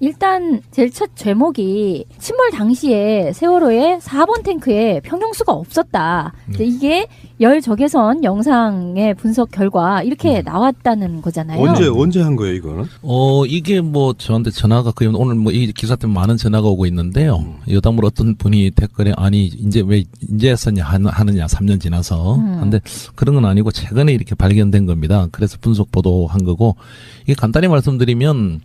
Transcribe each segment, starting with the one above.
일단 제일 첫 제목이 침몰 당시에 세월호의 4번 탱크에 평형수가 없었다. 이제 이게 열 적외선 영상의 분석 결과 이렇게 나왔다는 거잖아요. 언제 한 거예요, 이거는? 이게 뭐 저한테 전화가 거의 오늘 뭐 이 기사 때문에 많은 전화가 오고 있는데요. 여담으로 어떤 분이 댓글에 아니 이제 왜 인제 썼냐 하느냐 3년 지나서. 근데 그런 건 아니고 최근에 이렇게 발견된 겁니다. 그래서 분석 보도한 거고 이게 간단히 말씀드리면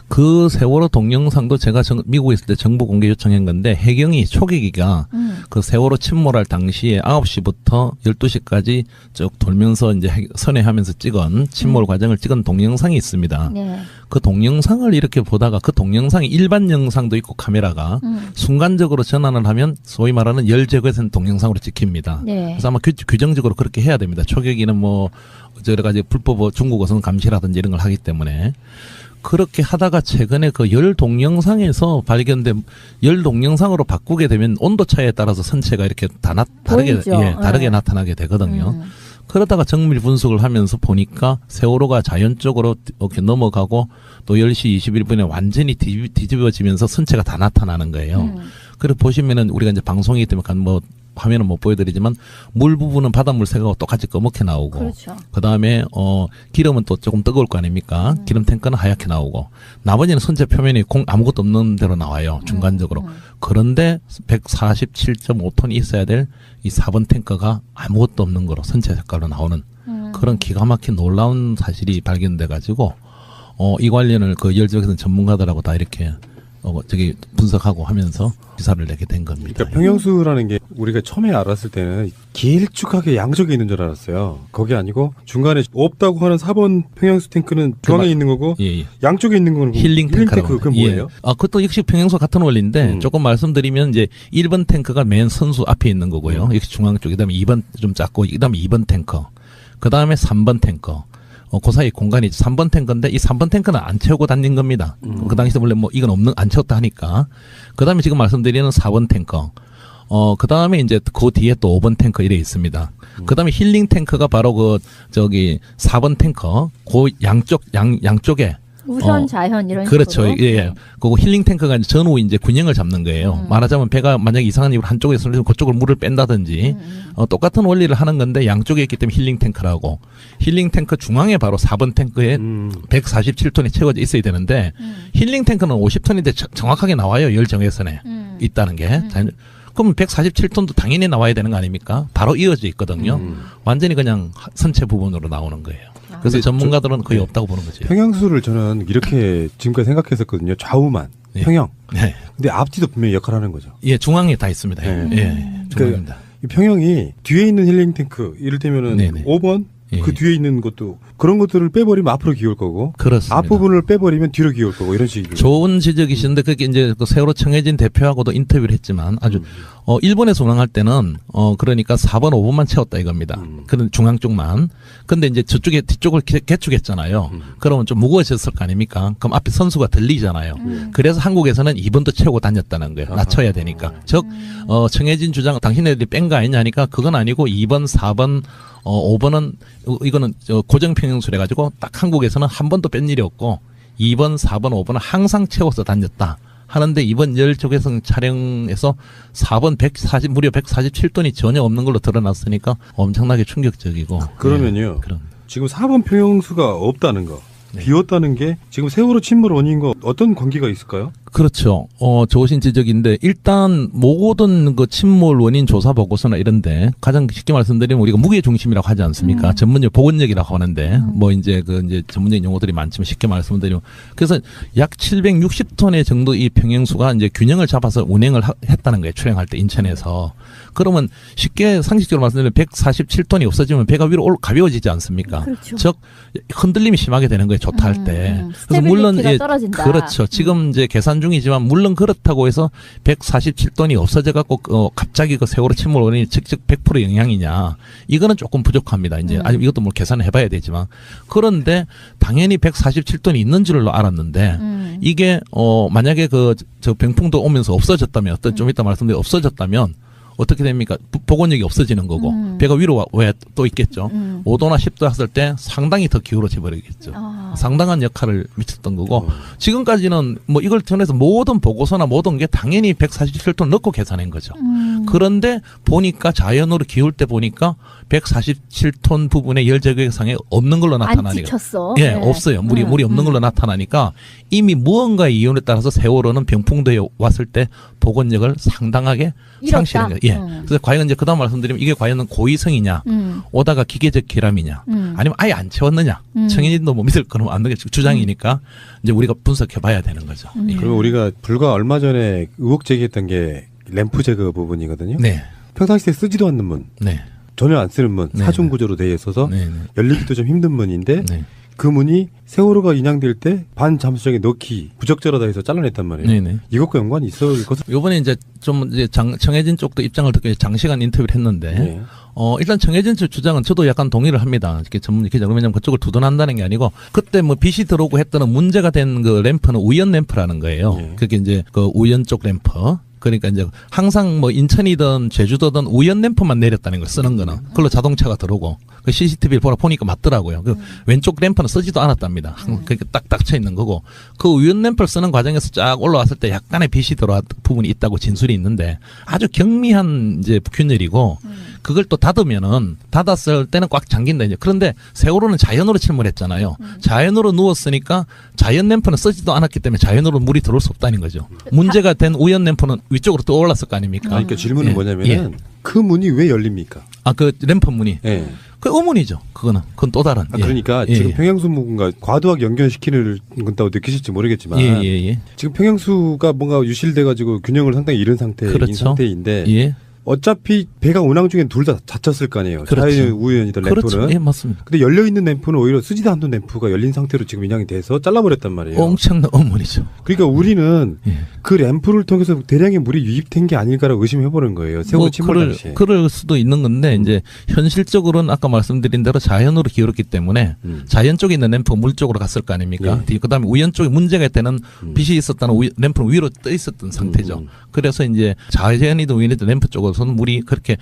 그 세월호 동영상도 제가 미국에 있을 때 정보 공개 요청한 건데 해경이 초계기가 그 세월호 침몰할 당시에 9시부터 12시까지 쭉 돌면서 이제 선회하면서 찍은 침몰 과정을 찍은 동영상이 있습니다. 네. 그 동영상을 이렇게 보다가 그 동영상이 일반 영상도 있고 카메라가 순간적으로 전환을 하면 소위 말하는 열 제거선 동영상으로 찍힙니다. 네. 그래서 아마 규정적으로 그렇게 해야 됩니다. 초계기는 뭐 여러 가지 불법 중국 어선 감시라든지 이런 걸 하기 때문에. 그렇게 하다가 최근에 그 열 동영상에서 발견된 열 동영상으로 바꾸게 되면 온도 차이에 따라서 선체가 이렇게 다르게 나타나게 되거든요. 그러다가 정밀 분석을 하면서 보니까 세월호가 자연적으로 이렇게 넘어가고 또 10시 21분에 완전히 뒤집어지면서 선체가 다 나타나는 거예요. 그래서 보시면은 우리가 이제 방송이기 때문에 뭐 화면은 못 보여드리지만 물 부분은 바닷물 색하고 똑같이 검게 나오고 그렇죠. 그다음에 기름은 또 조금 뜨거울 거 아닙니까? 기름 탱크는 하얗게 나오고 나머지는 선체 표면이 아무것도 없는 대로 나와요. 중간적으로. 그런데 147.5톤이 있어야 될 이 4번 탱크가 아무것도 없는 거로 선체 색깔로 나오는 그런 기가 막힌 놀라운 사실이 발견돼 가지고 이 관련을 그 열적에서는 전문가들하고 다 이렇게 분석하고 하면서 기사를 내게 된 겁니다. 그러니까 평형수라는 게 우리가 처음에 알았을 때는 길쭉하게 양쪽에 있는 줄 알았어요. 그게 아니고 중간에 없다고 하는 4번 평형수 탱크는 중앙에 있는 거고 양쪽에 있는 거는 힐링 탱크라고. 그건 뭐예요? 그것도 역시 평형수 같은 원리인데 조금 말씀드리면 이제 1번 탱크가 맨 선수 앞에 있는 거고요. 역시 중앙 쪽. 그다음에 2번 좀 작고 그다음에 2번 탱크. 그다음에 3번 탱크. 그 사이 공간이 3번 탱크인데 이 3번 탱크는 안 채우고 다닌 겁니다. 그 당시에 원래 뭐 이건 안 채웠다 하니까. 그 다음에 지금 말씀드리는 4번 탱크. 그 다음에 이제 그 뒤에 또 5번 탱크 이래 있습니다. 그 다음에 힐링 탱크가 바로 4번 탱크. 그 양쪽에. 우선 좌현 이런 그렇죠. 식으로. 예. 그리고 힐링 탱크가 이제 전후 이제 균형을 잡는 거예요. 말하자면 배가 만약에 이상한 이유로 한쪽에서 그쪽으로 물을 뺀다든지 똑같은 원리를 하는 건데 양쪽에 있기 때문에 힐링 탱크라고. 힐링 탱크 중앙에 바로 4번 탱크에 147톤이 채워져 있어야 되는데 힐링 탱크는 50톤인데 정확하게 나와요. 열 정외선에 있다는 게. 그럼 147톤도 당연히 나와야 되는 거 아닙니까? 바로 이어져 있거든요. 완전히 그냥 선체 부분으로 나오는 거예요. 그래서 전문가들은 거의 없다고 보는 거죠. 평형수를 저는 이렇게 지금까지 생각했었거든요. 좌우만 평형. 네. 근데 앞뒤도 분명히 역할을 하는 거죠. 예, 중앙에 다 있습니다. 중앙입니다. 이 평형이 뒤에 있는 힐링 탱크, 이를테면은 5번 그 뒤에 있는 것도 그런 것들을 빼버리면 앞으로 기울 거고, 그렇습니다. 앞부분을 빼버리면 뒤로 기울 거고 이런 식이죠. 좋은 지적이신데 그게 이제 그 세월호 청해진 대표하고도 인터뷰를 했지만 아주 일본에서 운항할 때는 그러니까 4번, 5번만 채웠다 이겁니다. 그런 중앙 쪽만. 근데 이제 저쪽에 뒤쪽을 개축했잖아요. 그러면 좀 무거워졌을 거 아닙니까? 그럼 앞에 선수가 들리잖아요. 그래서 한국에서는 2번도 채우고 다녔다는 거예요. 낮춰야 되니까. 즉 청해진 주장 당신네들이 뺀 거 아니냐 하니까 그건 아니고 2번, 4번 5번은 이거는 고정 평형수래 가지고 딱 한국에서는 한 번도 뺀 일이 없고 2번, 4번, 5번은 항상 채워서 다녔다. 하는데 이번 열적외선 촬영에서 4번 무려 147톤이 전혀 없는 걸로 드러났으니까 엄청나게 충격적이고. 그러면요. 지금 4번 평형수가 없다는 거. 비웠다는 게 지금 세월호 침몰 원인과 어떤 관계가 있을까요? 그렇죠. 좋으신 지적인데 일단 모든 그 침몰 원인 조사 보고서나 이런데 가장 쉽게 말씀드리면 우리가 무게 중심이라고 하지 않습니까? 전문용 보건력이라고 하는데 뭐 이제 전문적인 용어들이 많지만 쉽게 말씀드리면 그래서 약 760톤의 정도 이 평형수가 이제 균형을 잡아서 운행을 했다는 거예요. 출행할 때 인천에서. 그러면 쉽게 상식적으로 말씀드리면 147톤이 없어지면 배가 위로 가벼워지지 않습니까? 그렇죠. 즉 흔들림이 심하게 되는 거예요. 좋다 할 때. 그래서 물론 떨어진다. 그렇죠. 지금 이제 계산 중이지만 물론 그렇다고 해서 147톤이 없어져 갖고 갑자기 그 세월호 침몰 원인이 직접 100% 영향이냐? 이거는 조금 부족합니다. 이제 아직 이것도 뭐 계산을 해봐야 되지만 그런데 당연히 147톤이 있는 줄로 알았는데 이게 만약에 저 병풍도 오면서 없어졌다면 좀 이따 말씀드린 없어졌다면 어떻게 됩니까? 복원력이 없어지는 거고 배가 위로 왜 또 있겠죠. 5도나 10도 했을 때 상당히 더 기울어져 버리겠죠. 상당한 역할을 미쳤던 거고 지금까지는 뭐 이걸 통해서 모든 보고서나 모든 게 당연히 147톤 넣고 계산한 거죠. 그런데 보니까 자연으로 기울 때 보니까 147톤 부분의 열 제거상에 없는 걸로 나타나니까. 안 찍혔어. 예, 없어요. 물이 없는 걸로 나타나니까 이미 무언가의 이윤에 따라서 세월호는 병풍도에 왔을 때 복원력을 상당하게 상실한 거예요. 예. 그래서 과연 이제 그다음 말씀드리면 이게 과연 고의성이냐, 오다가 기계적 결함이냐, 아니면 아예 안 채웠느냐. 청해진도 뭐 믿을 거는 안 되겠죠. 주장이니까 이제 우리가 분석해봐야 되는 거죠. 예. 그러면 우리가 불과 얼마 전에 의혹 제기했던 게 램프 제거 부분이거든요. 네. 평상시에 쓰지도 않는 문, 네. 전혀 안 쓰는 문, 네. 사중 구조로 되어 있어서 네. 열리기도 좀 힘든 문인데 네. 그 문이 세월호가 인양될 때 반잠수정에 넣기 부적절하다 해서 잘라냈단 말이에요. 네네. 이것과 연관이 있을 것을. 요번에 이제 좀 이제 청해진 쪽도 입장을 듣고 장시간 인터뷰를 했는데 네. 일단 청해진 측 주장은 저도 약간 동의를 합니다. 이렇게 전문 기자 왜냐면 그쪽을 두둔한다는 게 아니고 그때 뭐 빛이 들어오고 했던 문제가 된 그 램프는 우연 램프라는 거예요. 네. 그게 이제 그 우연 쪽 램프. 그러니까 이제 항상 뭐 인천이든 제주도든 우연 램프만 내렸다는 걸 쓰는 거는 그걸로 자동차가 들어오고 그 CCTV를 보니까 맞더라고요. 그 왼쪽 램프는 쓰지도 않았답니다. 그렇게 딱 닥쳐 있는 거고 그 우연 램프를 쓰는 과정에서 쫙 올라왔을 때 약간의 빛이 들어왔 부분이 있다고 진술이 있는데 아주 경미한 이제 균열이고 그걸 또 닫으면은 닫았을 때는 꽉 잠긴다 이제. 그런데 세월호는 자연으로 침몰했잖아요. 자연으로 누웠으니까 자연 램프는 쓰지도 않았기 때문에 자연으로 물이 들어올 수 없다는 거죠. 문제가 된 우연 램프는 위쪽으로 떠올랐을 거 아닙니까? 그러니까 질문은 뭐냐면은 그 문이 왜 열립니까? 아, 그 램프 문이. 예. 그 의문이죠. 그건 또 다른. 그러니까 지금 평형수문과 과도하게 연결시키는 건다고 느끼실지 모르겠지만 지금 평형수가 뭔가 유실돼가지고 균형을 상당히 잃은 상태인 그렇죠. 상태인데 어차피 배가 운항 중엔 둘 다 닫혔을 거 아니에요. 그렇죠. 자연 우연이든 램프는. 그렇죠. 예, 맞습니다. 근데 열려있는 램프는 오히려 쓰지도 않는 램프가 열린 상태로 지금 인양이 돼서 잘라버렸단 말이에요. 엄청난 의문이죠. 그러니까 우리는 그 램프를 통해서 대량의 물이 유입된 게 아닐까라고 의심해보는 거예요. 세월호 침몰 당시에. 그럴 수도 있는 건데 이제 현실적으로는 아까 말씀드린 대로 자연으로 기울었기 때문에 자연 쪽에 있는 램프 물 쪽으로 갔을 거 아닙니까? 그다음에 우연 쪽에 문제가 있다는 빛이 있었다는 램프는 위로 떠 있었던 상태죠. 그래서 이제 자연이든 우연이든 램프 쪽으로서는 물이 그렇게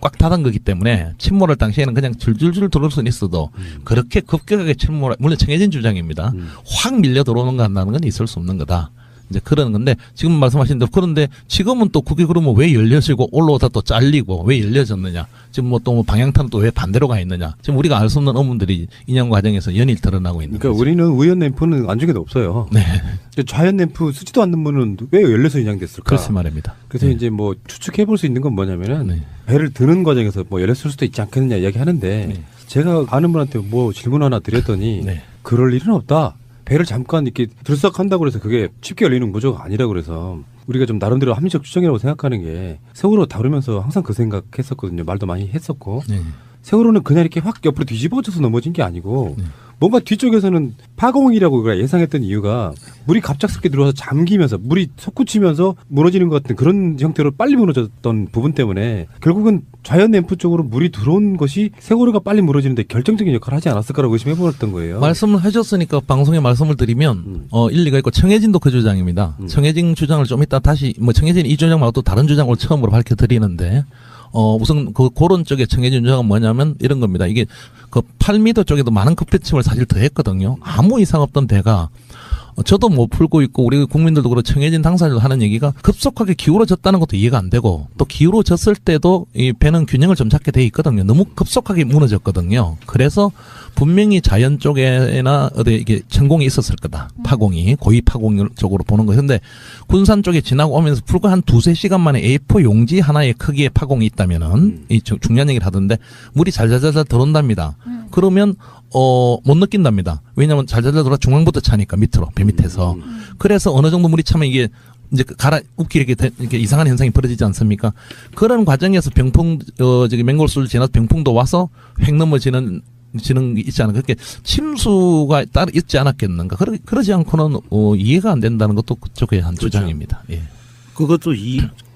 꽉 닫은 거기 때문에 침몰할 당시에는 그냥 줄줄줄 들어올 수는 있어도 그렇게 급격하게 침몰 물론 청해진 주장입니다. 확 밀려 들어오는 거 한다는 건 있을 수 없는 거다. 이제 그러는 건데 지금 말씀하신 대로 그런데 지금은 또 그게 그러면 왜 열려지고 올라오다 또 잘리고 왜 열려졌느냐 지금 뭐 또 방향타는 또 왜 반대로 가 있느냐 지금 우리가 알 수 없는 의문들이 인양 과정에서 연일 드러나고 있는 그러니까 거죠. 우리는 우연 램프는 안중에도 없어요. 네. 좌연 램프 쓰지도 않는 문은 왜 열려서 인양됐을까? 그렇지 말입니다. 그래서 이제 뭐 추측해 볼 수 있는 건 뭐냐면은 배를 드는 과정에서 뭐 열렸을 수도 있지 않겠느냐 이야기하는데 제가 아는 분한테 뭐 질문 하나 드렸더니 그럴 일은 없다. 배를 잠깐 이렇게 들썩한다고 해서 그게 쉽게 열리는 구조가 아니라 그래서 우리가 좀 나름대로 합리적 추정이라고 생각하는 게 세월호 다루면서 항상 그 생각했었거든요. 말도 많이 했었고 세월호는 그냥 이렇게 확 옆으로 뒤집어져서 넘어진 게 아니고 뭔가 뒤쪽에서는 파공이라고 우리가 예상했던 이유가 물이 갑작스럽게 들어와서 잠기면서 물이 솟구치면서 무너지는 것 같은 그런 형태로 빨리 무너졌던 부분 때문에 결국은 좌연 램프 쪽으로 물이 들어온 것이 세월호가 빨리 무너지는데 결정적인 역할을 하지 않았을까라고 의심해보았던 거예요. 말씀을 해줬으니까 방송에 말씀을 드리면 일리가 있고 청해진도 그 주장입니다. 청해진 주장을 좀 이따 다시 뭐 청해진 이 주장 말고 또 다른 주장을 처음으로 밝혀드리는데 우선 그런 쪽에 청해진 주장은 뭐냐면 이런 겁니다. 이게 그 8m 쪽에도 많은 급배침을 사실 더했거든요. 아무 이상 없던 배가 저도 못 풀고 있고 우리 국민들도 그렇고 청해진 당사자도 하는 얘기가 급속하게 기울어졌다는 것도 이해가 안 되고 또 기울어졌을 때도 이 배는 균형을 좀 잡게 돼 있거든요. 너무 급속하게 무너졌거든요. 그래서 분명히 자연 쪽에나 어디 이게 천공이 있었을 거다. 파공이 고위 파공 쪽으로 보는 거예요. 근데 군산 쪽에 지나고 오면서 불과 한 2-3시간 만에 A4 용지 하나의 크기의 파공이 있다면은 이 중요한 얘기를 하던데 물이 잘잘잘 들어온답니다. 그러면 못 느낀답니다. 왜냐하면 잘잘잘 들어와 중앙부터 차니까 밑으로 배 밑에서. 그래서 어느 정도 물이 차면 이게 이제 웃기 이렇게 이상한 현상이 벌어지지 않습니까? 그런 과정에서 저기 맹골수를 지나서 병풍도 와서 획 넘어지는 게 있지 않을까. 그렇게 침수가 따로 있지 않았겠는가. 그러지 않고는 이해가 안 된다는 것도 그쪽의 한 주장입니다. 예. 그것도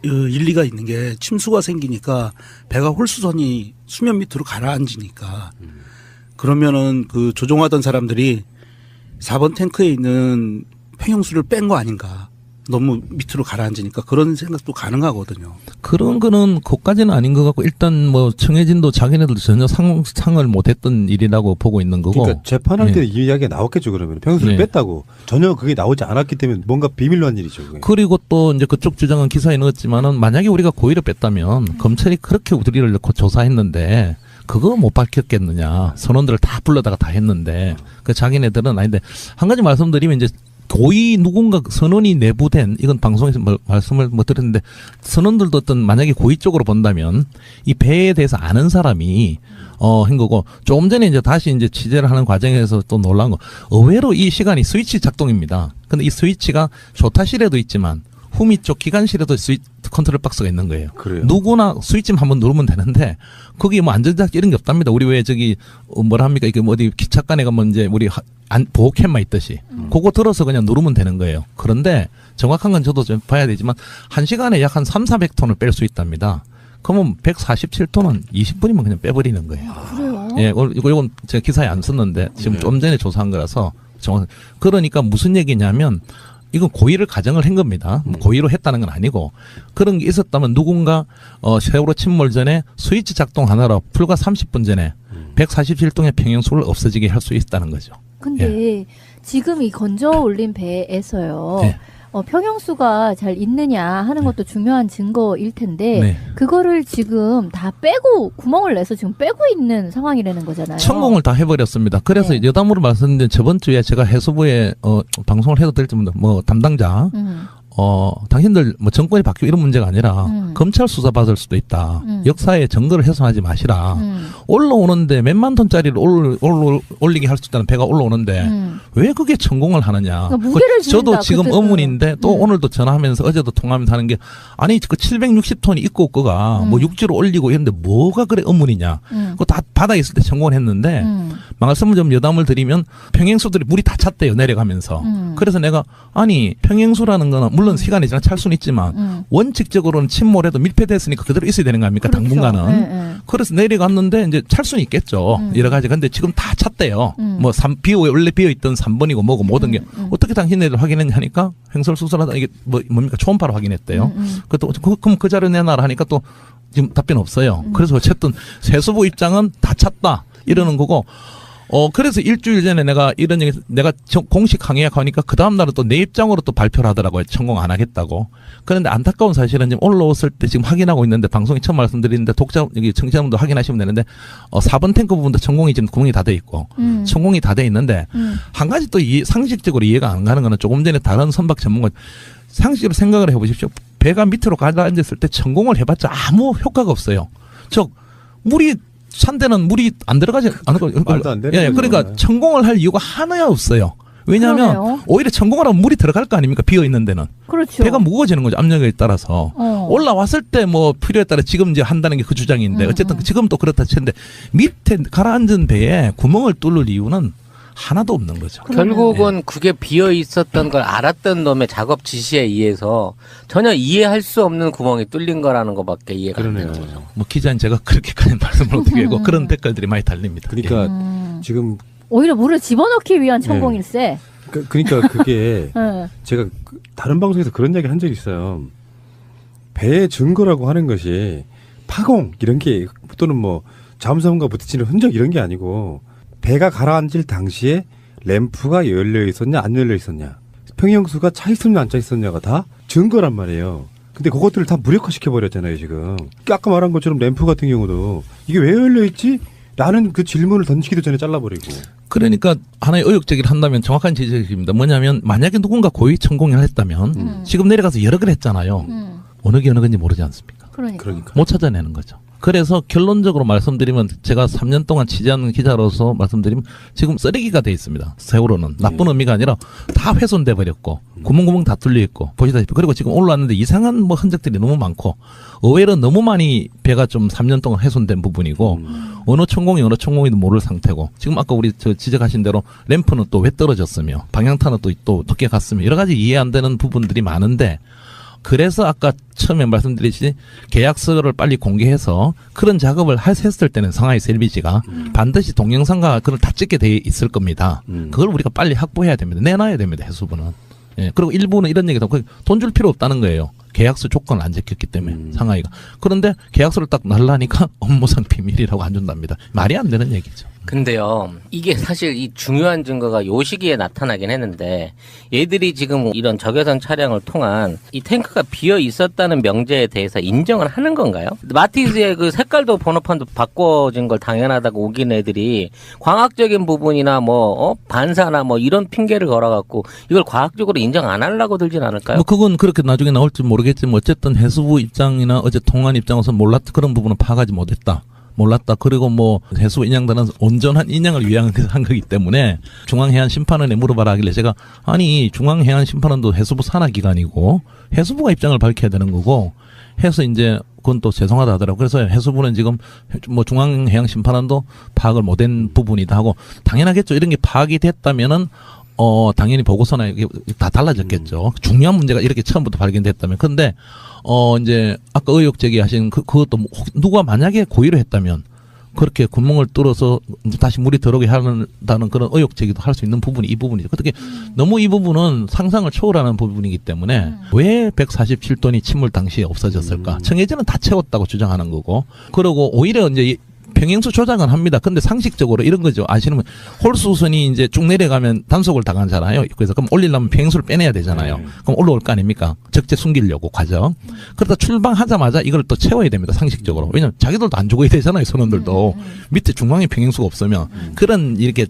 일리가 있는 게 침수가 생기니까 배가 홀수선이 수면 밑으로 가라앉으니까 그러면은 그 조종하던 사람들이 4번 탱크에 있는 평형수를 뺀 거 아닌가 너무 밑으로 가라앉으니까 그런 생각도 가능하거든요. 그런 거는 그까지는 아닌 것 같고 일단 뭐 청해진도 자기네들도 전혀 상을 못했던 일이라고 보고 있는 거고. 그러니까 재판할 예. 때 이 이야기가 나왔겠죠. 그러면 평수를 네. 뺐다고 전혀 그게 나오지 않았기 때문에 뭔가 비밀로 한 일이죠. 그게. 그리고 또 이제 그쪽 주장은 기사에 넣었지만은 만약에 우리가 고의를 뺐다면 검찰이 그렇게 우리를 넣고 조사했는데 그거 못 밝혔겠느냐. 선원들을 다 불러다가 다 했는데 그 자기네들은 아닌데 한 가지 말씀드리면 이제 고의 누군가 선원이 내부된 이건 방송에서 말씀을 못 드렸는데 선원들도 어떤 만약에 고의 쪽으로 본다면 이 배에 대해서 아는 사람이 한 거고 조금 전에 이제 다시 이제 취재를 하는 과정에서 또 놀란 거 의외로 이 시간이 스위치 작동입니다. 근데 이 스위치가 조타실에도 있지만 후미 쪽 기관실에도 컨트롤 박스가 있는 거예요. 그래요? 누구나 스위치만 한번 누르면 되는데 거기 뭐 안전장치 이런 게 없답니다. 우리 왜 저기 뭐라 합니까? 이게 뭐 어디 기차간에 가면 이제 우리 보호캠만 있듯이 그거 들어서 그냥 누르면 되는 거예요. 그런데 정확한 건 저도 좀 봐야 되지만 1시간에 약 한 300-400톤을 뺄 수 있답니다. 그러면 147톤은 20분이면 그냥 빼버리는 거예요. 그래요? 예, 이건 제가 기사에 안 썼는데 지금 네. 좀 전에 조사한 거라서 그러니까 무슨 얘기냐면 이건 고의를 가정을 한 겁니다. 고의로 했다는 건 아니고 그런 게 있었다면 누군가 세월호 침몰 전에 스위치 작동 하나로 불과 30분 전에 147동의 평형수를 없어지게 할 수 있다는 거죠. 근데 지금 이 건져 올린 배에서요. 네. 평형수가 잘 있느냐 하는 것도 중요한 증거일 텐데 네. 그거를 지금 다 빼고 구멍을 내서 지금 빼고 있는 상황이라는 거잖아요. 천공을 다 해버렸습니다. 그래서 네. 여담으로 말씀드린 저번 주에 제가 해수부에 방송을 해도 될지 모르는데 뭐 담당자 당신들 뭐 정권이 바뀌고 이런 문제가 아니라 검찰 수사 받을 수도 있다. 역사의 증거를 훼손하지 마시라. 올라오는데 몇만 톤짜리를 올리게 할 수 있다는 배가 올라오는데 왜 그게 천공을 하느냐. 그러니까 무게를 저도 지른다, 지금 그때는. 의문인데 또 오늘도 전화하면서 어제도 통화하면서 하는 게 아니 그 760톤이 있고 그가 뭐 육지로 올리고 이런데 뭐가 그래 의문이냐. 그거 다 바다에 있을 때 천공을 했는데 말씀을 좀 여담을 드리면 평행수들이 물이 다 찼대요 내려가면서. 그래서 내가 아니 평행수라는 거는 물론 시간이 지나 찰 수는 있지만 원칙적으로는 침몰해도 밀폐됐으니까 그대로 있어야 되는 거 아닙니까? 그렇죠. 당분간은. 네, 네. 그래서 내려갔는데 이제 찰 수는 있겠죠. 여러 가지. 근데 지금 다 찼대요. 뭐 원래 비어있던 3번이고 뭐고 모든 게 어떻게 당신네들 확인했냐 하니까 횡설수설하다 이게 뭡니까 초음파로 확인했대요. 그럼 그 자료 내놔라 하니까 또 지금 답변 없어요. 그래서 어쨌든 세수부 입장은 다 찼다 이러는 거고. 그래서 일주일 전에 내가 이런 얘기, 내가 공식 항의하니까 그 다음날은 또 내 입장으로 또 발표를 하더라고요. 천공 안 하겠다고. 그런데 안타까운 사실은 지금 올라왔을 때 지금 확인하고 있는데 방송에 처음 말씀드리는데 여기 청취자분도 확인하시면 되는데 4번 탱크 부분도 천공이 지금 구멍이 다 돼 있고 천공이 다 돼 있는데 한 가지 또 상식적으로 이해가 안 가는 거는 조금 전에 다른 선박 전문가 상식적으로 생각을 해보십시오. 배가 밑으로 가라앉았을 때 천공을 해봤자 아무 효과가 없어요. 물이 산대는 물이 안 들어가지 않고 말도 안 되는 예, 그러니까 거잖아요. 천공을 할 이유가 하나야 없어요. 왜냐하면 그러네요. 오히려 천공을 하면 물이 들어갈 거 아닙니까? 비어 있는 데는 그렇죠. 배가 무거워지는 거죠. 압력에 따라서 올라왔을 때 뭐 필요에 따라 지금 이제 한다는 게 그 주장인데 어쨌든 지금 또 그렇다 치는데 밑에 가라앉은 배에 구멍을 뚫을 이유는 하나도 없는 거죠. 결국은 그게 비어 있었던 걸 알았던 놈의 작업 지시에 의해서 전혀 이해할 수 없는 구멍이 뚫린 거라는 것밖에 이해가 안 되는 거죠. 뭐 기자인 제가 그렇게까지 말씀을 어떻게 하고 그런 댓글들이 많이 달립니다. 그러니까 지금 오히려 물을 집어넣기 위한 천공일세. 그러니까 그게 네. 제가 다른 방송에서 그런 얘기를 한 적이 있어요. 배의 증거라고 하는 것이 파공 이런 게 또는 뭐 잠수함과 부딪히는 흔적 이런 게 아니고 배가 가라앉을 당시에 램프가 열려 있었냐 안 열려 있었냐 평형수가 차 있었냐 안 차 있었냐가 다 증거란 말이에요. 근데 그것들을 다 무력화시켜 버렸잖아요 지금. 아까 말한 것처럼 램프 같은 경우도 이게 왜 열려 있지? 라는 그 질문을 던지기도 전에 잘라버리고. 그러니까 하나의 의혹제기를 한다면 정확한 지적입니다. 뭐냐면 만약에 누군가 고의 천공을 했다면 지금 내려가서 여러 걸 했잖아요. 어느 게 어느 건지 모르지 않습니까? 그러니까. 못 찾아내는 거죠. 그래서 결론적으로 말씀드리면 제가 3년 동안 취재하는 기자로서 말씀드리면 지금 쓰레기가 돼 있습니다. 세월호는 나쁜 의미가 아니라 다 훼손돼 버렸고 구멍구멍 다 뚫려 있고 보시다시피 그리고 지금 올라왔는데 이상한 뭐 흔적들이 너무 많고 의외로 너무 많이 배가 좀 3년 동안 훼손된 부분이고 어느 천공이도 모를 상태고 지금 아까 우리 저 지적하신 대로 램프는 또 왜 떨어졌으며 방향타는 또 어떻게 갔으며 여러 가지 이해 안 되는 부분들이 많은데 그래서 아까 처음에 말씀드렸듯이 계약서를 빨리 공개해서 그런 작업을 했을 때는 상하이 LPG가 반드시 동영상과 그걸 다 찍게 돼 있을 겁니다. 그걸 우리가 빨리 확보해야 됩니다. 내놔야 됩니다. 해수부는. 예. 그리고 일부는 이런 얘기도 하고 돈 줄 필요 없다는 거예요. 계약서 조건을 안 지켰기 때문에 상하이가. 그런데 계약서를 딱 날라니까 업무상 비밀이라고 안 준답니다. 말이 안 되는 얘기죠. 근데요, 이게 사실 이 중요한 증거가 요 시기에 나타나긴 했는데, 얘들이 지금 이런 적외선 촬영을 통한 이 탱크가 비어 있었다는 명제에 대해서 인정을 하는 건가요? 마티즈의 그 색깔도 번호판도 바꿔진 걸 당연하다고 우긴 애들이 과학적인 부분이나 반사나 이런 핑계를 걸어갖고 이걸 과학적으로 인정 안 하려고 들진 않을까요? 뭐 그건 그렇게 나중에 나올지 모르겠지만 어쨌든 해수부 입장이나 어제 통한 입장에서 몰랐다 그런 부분은 파악하지 못했다. 몰랐다. 그리고 해수부 인양단은 온전한 인양을 위한 한 거기 때문에 중앙해안심판원에 물어봐라 하길래 제가 아니 중앙해안심판원도 해수부 산하기관이고 해수부가 입장을 밝혀야 되는 거고 해서 이제 그건 또 죄송하다 하더라고요. 그래서 해수부는 지금 중앙해양심판원도 파악을 못한 부분이다 하고 당연하겠죠. 이런 게 파악이 됐다면은 당연히 보고서나 이게 다 달라졌겠죠. 중요한 문제가 이렇게 처음부터 발견됐다면. 근데, 이제, 아까 의혹 제기하신 그것도 누가 만약에 고의로 했다면, 그렇게 구멍을 뚫어서 다시 물이 들어오게 한다는 그런 의혹 제기도 할 수 있는 부분이 이 부분이죠. 어떻게 너무 이 부분은 상상을 초월하는 부분이기 때문에 왜 147톤이 침몰 당시에 없어졌을까? 청해진은 다 채웠다고 주장하는 거고, 그리고 오히려 이제 평행수 조작은 합니다. 근데 상식적으로 이런 거죠. 아시는 분 홀수선이 이제 쭉 내려가면 단속을 당하잖아요. 그래서 그럼 올리려면 평행수를 빼내야 되잖아요. 그럼 올라올 거 아닙니까? 적재 숨기려고 과정. 그러다 출방하자마자 이걸 또 채워야 됩니다. 상식적으로. 왜냐면 자기들도 안 죽어야 되잖아요. 선원들도. 밑에 중앙에 평행수가 없으면 그런 이렇게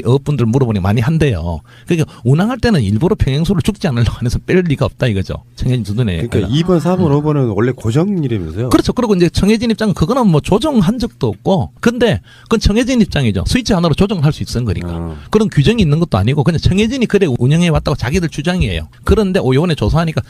어업분들 물어보니 많이 한대요. 그러니까 운항할 때는 일부러 평행수를 죽지 않으려고 해서 뺄 리가 없다 이거죠. 청해진 두둔에. 그러니까 2번, 4번, 5번은 원래 고정이라면서요. 그렇죠. 그리고 이제 청해진 입장은 그거는 조정한 적도 없고, 근데 그건 청해진 입장이죠. 스위치 하나로 조정할 수 있는 거니까. 그런 규정이 있는 것도 아니고 그냥 청해진이 그래 운영해 왔다고 자기들 주장이에요. 그런데 요번에 조사하니까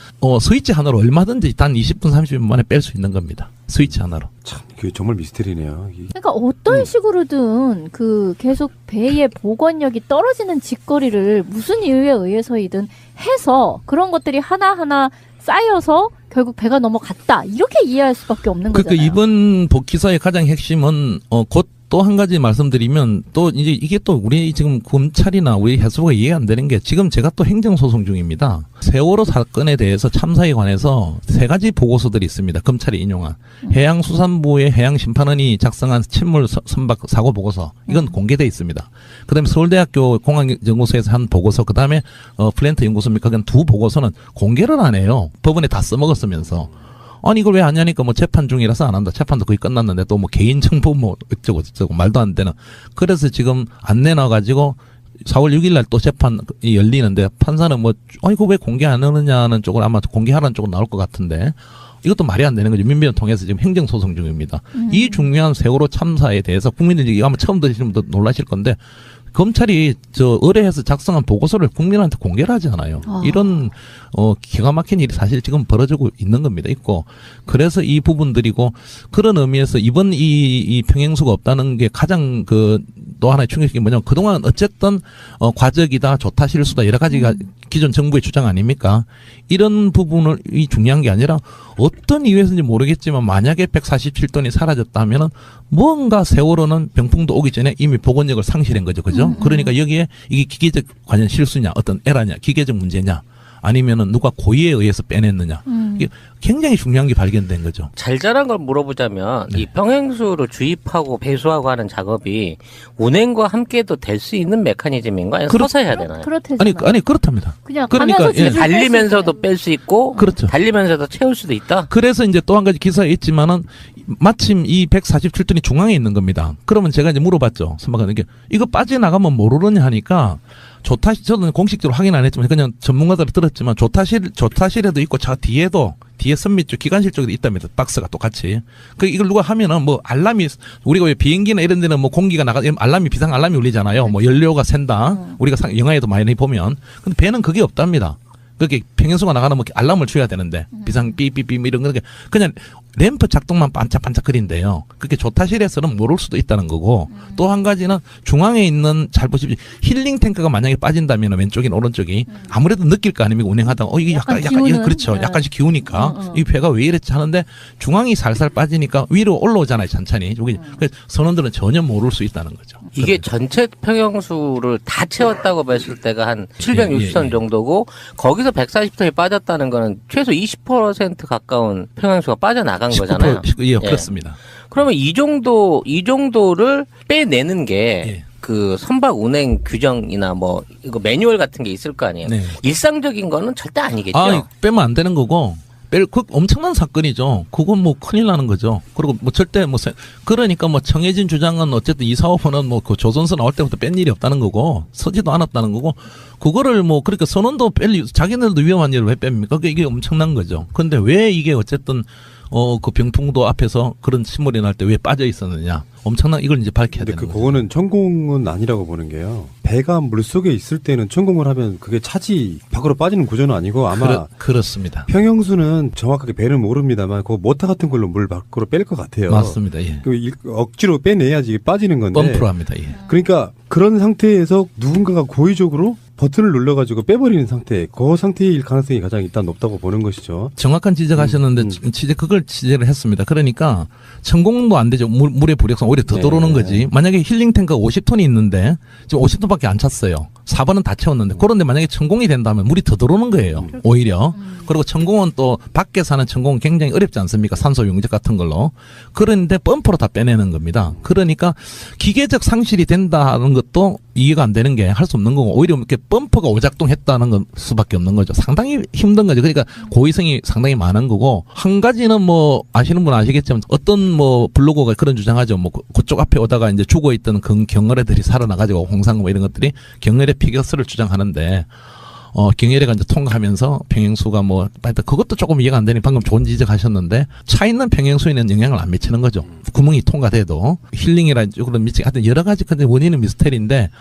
스위치 하나로 얼마든지 단 20분, 30분 만에 뺄 수 있는 겁니다. 스위치 하나로. 참, 그게 정말 미스터리네요. 그러니까 어떤 식으로든 계속 배의 복원력이 떨어지는 짓거리를 무슨 이유에 의해서이든 해서 그런 것들이 하나하나 쌓여서 결국 배가 넘어갔다. 이렇게 이해할 수밖에 없는 거잖아요. 그러니까 이번 기사의 가장 핵심은 곧 또 한 가지 말씀드리면 또 이제 이게 또 우리 지금 검찰이나 우리 해수부가 이해 안 되는 게 지금 제가 또 행정소송 중입니다. 세월호 사건에 대해서 참사에 관해서 3가지 보고서들이 있습니다. 검찰이 인용한 해양수산부의 해양심판원이 작성한 침몰 선박 사고 보고서 이건 공개돼 있습니다. 그다음에 서울대학교 공항연구소에서 한 보고서 그다음에 플랜트 연구소입니까? 그냥 2 보고서는 공개를 안 해요. 법원에 다 써먹었으면서. 아니 이걸 왜 안 하니까 재판 중이라서 안 한다. 재판도 거의 끝났는데 또 개인정보 어쩌고 말도 안 되는. 그래서 지금 안 내놔가지고 4월 6일 날 또 재판이 열리는데 판사는 이거 왜 공개 안 하느냐는 쪽으로 아마 공개하라는 쪽으로 나올 것 같은데 이것도 말이 안 되는 거죠. 민변을 통해서 지금 행정소송 중입니다. 이 중요한 세월호 참사에 대해서 국민들이 이거 아마 처음 들으시는 분도 놀라실 건데 검찰이 의뢰해서 작성한 보고서를 국민한테 공개를 하지 않아요. 이런 기가 막힌 일이 사실 지금 벌어지고 있는 겁니다. 있고 그래서 이 부분들이고 그런 의미에서 이번 이 평행수가 없다는 게 가장 또 하나의 충격이 뭐냐면 그동안 어쨌든 과적이다, 좋다, 실수다 여러 가지가 기존 정부의 주장 아닙니까? 이런 부분을 중요한 게 아니라 어떤 이유에서인지 모르겠지만 만약에 147톤이 사라졌다면은 뭔가 세월호는 병풍도 오기 전에 이미 복원력을 상실한 거죠. 그죠? 그러니까 여기에 이게 기계적 관련 실수냐, 어떤 에러냐, 기계적 문제냐, 아니면은 누가 고의에 의해서 빼냈느냐. 이게 굉장히 중요한 게 발견된 거죠. 잘잘한 걸 물어보자면 이 평행수로 주입하고 배수하고 하는 작업이 운행과 함께도 될 수 있는 메커니즘인가? 아니면 서서 해야 되나요? 그렇대잖아요. 아니 그렇답니다. 그냥 그러니까, 가면서 줄줄 달리면서도 뺄 수 있고 그렇죠. 달리면서도 채울 수도 있다. 그래서 이제 또 한 가지 기사에 있지만은 마침 이 147톤이 중앙에 있는 겁니다. 그러면 제가 이제 물어봤죠. 선박관에게 이거 빠져나가면 모르느냐 하니까 저는 공식적으로 확인 안 했지만 그냥 전문가들 들었지만 조타실에도 있고 저 뒤에도 뒤에 선밑 쪽 기관실 쪽에도 있답니다. 박스가 똑같이. 이걸 누가 하면은 알람이 우리가 왜 비행기나 이런 데는 공기가 나가 알람이 비상 알람이 울리잖아요. 연료가 샌다. 우리가 영화에도 많이 보면. 근데 배는 그게 없답니다. 그게 평행수가 나가는 알람을 줘야 되는데 비상 삐삐삐 이런 거 그냥 램프 작동만 반짝반짝거린대요. 그게 조타실에서는 모를 수도 있다는 거고 또 한 가지는 중앙에 있는 잘 보십시오. 힐링 탱크가 만약에 빠진다면 왼쪽이나 오른쪽이 아무래도 느낄 거 아닙니까? 운행하다가 이게 약간 기우는? 그렇죠. 네. 약간씩 기우니까 이 배가 왜 이랬지 하는데 중앙이 살살 빠지니까 위로 올라오잖아요. 천천히. 그래서 선원들은 전혀 모를 수 있다는 거죠. 이게 전체 평형수를 다 채웠다고 봤을 때가 한 760톤 정도고 거기서 140톤이 빠졌다는 거는 최소 20% 가까운 평형수가 빠져나간 거잖아요. 예, 그렇습니다. 그러면 이 정도를 빼내는 게 예. 그 선박 운행 규정이나 뭐 이거 매뉴얼 같은 게 있을 거 아니에요. 네. 일상적인 거는 절대 아니겠죠. 빼면 안 되는 거고. 그 엄청난 사건이죠. 그건 뭐 큰일 나는 거죠. 그리고 뭐 절대 그러니까 뭐 정해진 주장은 어쨌든 이 사업은 뭐 그 조선소 나올 때부터 뺀 일이 없다는 거고 서지도 않았다는 거고 그거를 뭐 그러니까 선원도 자기네들도 위험한 일을 왜 뺍니까? 이게 엄청난 거죠. 근데 왜 이게 어쨌든 그 병풍도 앞에서 그런 침몰이 날 때 왜 빠져 있었느냐. 엄청난 이걸 이제 밝혀야 되는 거죠. 그거는 천공은 아니라고 보는 게요. 배가 물속에 있을 때는 천공을 하면 그게 차지 밖으로 빠지는 구조는 아니고 아마 그렇습니다. 평형수는 정확하게 배는 모릅니다만 그 모터 같은 걸로 물 밖으로 뺄 것 같아요. 맞습니다. 예. 억지로 빼내야지 빠지는 건데. 펌프로 합니다. 예. 그러니까 그런 상태에서 누군가가 고의적으로 버튼을 눌러가지고 빼버리는 상태, 그 상태일 가능성이 가장 일단 높다고 보는 것이죠. 정확한 지적하셨는데 그걸 지적을 했습니다. 그러니까 천공도 안 되죠. 물의 부력성 오히려 더 들어오는 거지. 만약에 힐링 탱크가 50톤이 있는데 지금 50톤밖에 안 찼어요. 4번은 다 채웠는데 그런데 만약에 천공이 된다면 물이 더 들어오는 거예요. 오히려. 그리고 천공은 또 밖에서 하는 천공은 굉장히 어렵지 않습니까? 산소 용접 같은 걸로. 그런데 펌프로 다 빼내는 겁니다. 그러니까 기계적 상실이 된다는 것도 이해가 안 되는 게 할 수 없는 거고 오히려 이렇게 펌프가 오작동했다는 건 수밖에 없는 거죠. 상당히 힘든 거죠. 그러니까 고의성이 상당히 많은 거고 한 가지는 뭐 아시는 분은 아시겠지만 어떤 뭐 블로거가 그런 주장하죠. 뭐 그쪽 앞에 오다가 이제 죽어 있던 경어래들이 살아나가지고 홍상 뭐 이런 것들이 경어래 피겨스를 주장하는데 경혜래가 이제 통과하면서 평행수가 뭐, 하여튼 그것도 조금 이해가 안 되니 방금 좋은 지적하셨는데, 차 있는 평행수에는 영향을 안 미치는 거죠. 구멍이 통과돼도. 힐링이라 쪽으로 미치게, 하여튼 여러 가지 근데 원인은 미스테리인데,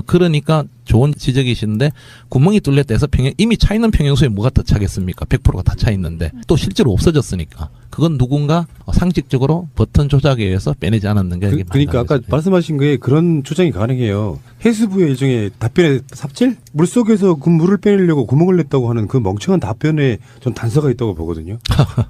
그러니까 좋은 지적이신데, 구멍이 뚫렸다 해서 이미 차 있는 평행수에 뭐가 더 차겠습니까? 100%가 다 차 있는데, 또 실제로 없어졌으니까. 그건 누군가 상식적으로 버튼 조작에 의해서 빼내지 않았는 게 그러니까 아까 말씀하신 거에 그런 주장이 가능해요. 해수부의 일종의 답변의 삽질? 물속에서 그 물을 빼내려고 구멍을 냈다고 하는 그 멍청한 답변에 전 단서가 있다고 보거든요.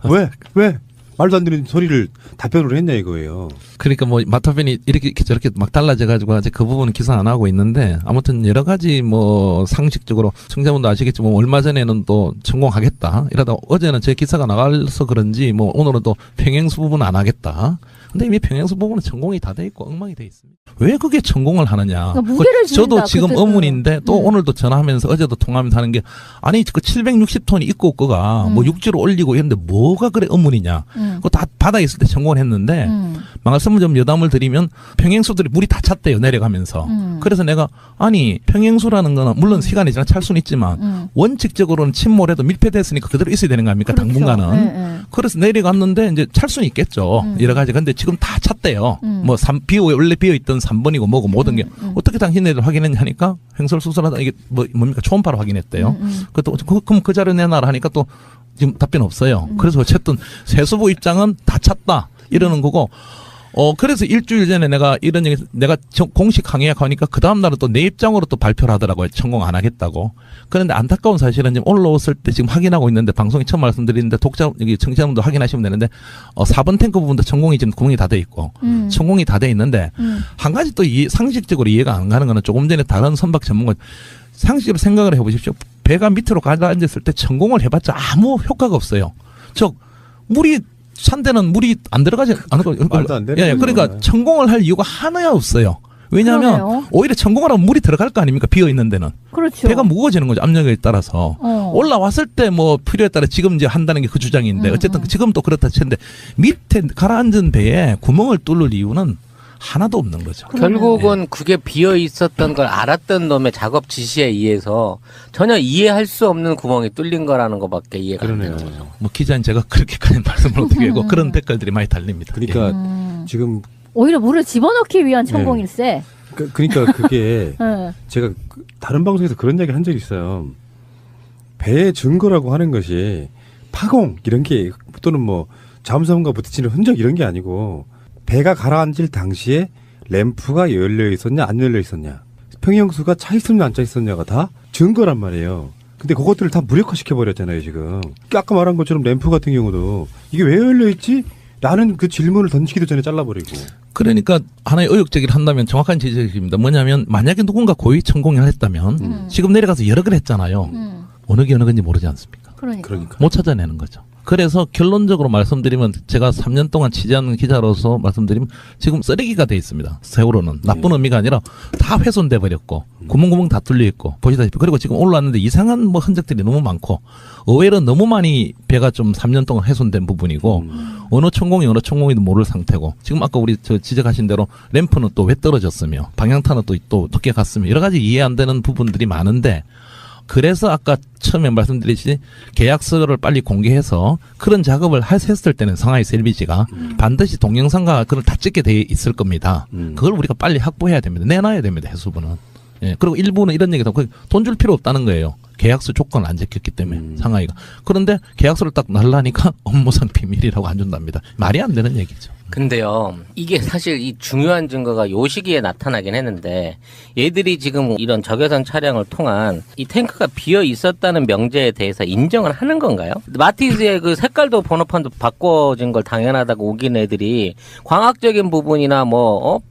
왜? 말도 안 되는 소리를 답변으로 했냐 이거예요. 그러니까 뭐 마타변이 이렇게 저렇게 막 달라져가지고 아직 그 부분은 기사 안 하고 있는데 아무튼 여러 가지 뭐 상식적으로 청자분도 아시겠지만 얼마 전에는 또 성공하겠다 이러다 어제는 제 기사가 나가서 그런지 뭐 오늘은 또 평행수 부분은 안 하겠다. 근데 이미 평행수 부분은 전공이 다 돼 있고 엉망이 돼 있습니다. 왜 그게 전공을 하느냐. 그러니까 무게를 저도 지금 그때는. 의문인데 또 오늘도 전화하면서 어제도 통화하면서 하는 게 아니 그 760톤이 있고 없고가 뭐 육지로 올리고 이런데 뭐가 그래 의문이냐. 그거 다 바다에 있을 때 전공을 했는데 말씀을 좀 여담을 드리면 평행수들이 물이 다 찼대요 내려가면서. 그래서 내가 아니 평행수라는 거는 물론 시간이 지나 찰 수는 있지만 원칙적으로는 침몰해도 밀폐됐으니까 그대로 있어야 되는 거 아닙니까? 그렇죠. 당분간은. 그래서 내려갔는데 이제 찰 수는 있겠죠. 여러 가지. 근데 지금 다 찼대요. 뭐 원래 비어있던 3번이고 뭐고 모든 게 어떻게 당신네들 확인했냐 하니까 횡설수설하다 이게 뭡니까 초음파로 확인했대요. 그럼 그 자료 내놔라 하니까 또 지금 답변 없어요. 그래서 어쨌든 세수부 입장은 다 찼다 이러는 거고. 그래서 일주일 전에 내가 이런 얘기, 내가 공식 항의하니까 그 다음날은 또 내 입장으로 또 발표를 하더라고요. 천공 안 하겠다고. 그런데 안타까운 사실은 지금 올라왔을 때 지금 확인하고 있는데 방송에 처음 말씀드리는데 여기 청취자분도 확인하시면 되는데 4번 탱크 부분도 천공이 지금 구멍이 다 돼 있고 천공이 다 돼 있는데 한 가지 또 상식적으로 이해가 안 가는 거는 조금 전에 다른 선박 전문가 상식적으로 생각을 해보십시오. 배가 밑으로 가라앉았을 때 천공을 해봤자 아무 효과가 없어요. 물이 산대는 물이 안 들어가지 않고 말도 안 되는 예, 그러니까 거예요. 천공을 할 이유가 하나야 없어요. 왜냐하면 그러네요. 오히려 천공을 하면 물이 들어갈 거 아닙니까? 비어 있는 데는 그렇죠. 배가 무거워지는 거죠. 압력에 따라서 올라왔을 때 뭐 필요에 따라 지금 이제 한다는 게 그 주장인데 어쨌든 지금 또 그렇다 치는데 밑에 가라앉은 배에 구멍을 뚫을 이유는 하나도 없는 거죠. 결국은 그게 비어 있었던 걸 알았던 놈의 작업 지시에 의해서 전혀 이해할 수 없는 구멍이 뚫린 거라는 것밖에 이해가 안 되는 거죠. 뭐 기자인 제가 그렇게까지 말씀을 어떻게 하고 그런 댓글들이 많이 달립니다. 그러니까 지금 오히려 물을 집어넣기 위한 천공일세. 그러니까 그게 네. 제가 다른 방송에서 그런 얘기를 한 적이 있어요. 배의 증거라고 하는 것이 파공 이런 게 또는 뭐 잠수함과 부딪히는 흔적 이런 게 아니고 배가 가라앉을 당시에 램프가 열려 있었냐 안 열려 있었냐, 평형수가 차 있었냐 안 차 있었냐가 다 증거란 말이에요. 근데 그것들을 다 무력화시켜 버렸잖아요 지금. 아까 말한 것처럼 램프 같은 경우도 이게 왜 열려 있지? 라는 그 질문을 던지기도 전에 잘라버리고. 그러니까 하나의 의혹 제기를 한다면 정확한 지적입니다. 뭐냐면 만약에 누군가 고의 천공을 했다면 지금 내려가서 여러 걸 했잖아요. 어느 게 어느 건지 모르지 않습니까? 그러니까. 못 찾아내는 거죠. 그래서 결론적으로 말씀드리면 제가 3년 동안 취재한 기자로서 말씀드리면 지금 쓰레기가 돼 있습니다. 세월호는 나쁜 의미가 아니라 다 훼손돼 버렸고 구멍구멍 다 뚫려 있고 보시다시피, 그리고 지금 올라왔는데 이상한 뭐 흔적들이 너무 많고 의외로 너무 많이 배가 좀 3년 동안 훼손된 부분이고 어느 천공이도 모를 상태고, 지금 아까 우리 저 지적하신 대로 램프는 또 왜 떨어졌으며 방향타는 또 어떻게 갔으며 여러 가지 이해 안 되는 부분들이 많은데, 그래서 아까 처음에 말씀드렸듯이 계약서를 빨리 공개해서 그런 작업을 했을 때는 상하이에서 LBG가 반드시 동영상과 그걸 다 찍게 돼 있을 겁니다. 그걸 우리가 빨리 확보해야 됩니다. 내놔야 됩니다. 해수부는. 예. 그리고 일부는 이런 얘기도 하고 돈 줄 필요 없다는 거예요. 계약서 조건을 안 지켰기 때문에 상하이가. 그런데 계약서를 딱 날라니까 업무상 비밀이라고 안 준답니다. 말이 안 되는 얘기죠. 근데요, 이게 사실 이 중요한 증거가 요 시기에 나타나긴 했는데, 얘들이 지금 이런 적외선 촬영을 통한 이 탱크가 비어 있었다는 명제에 대해서 인정을 하는 건가요? 마티즈의 그 색깔도 번호판도 바꿔진 걸 당연하다고 우긴 애들이 과학적인 부분이나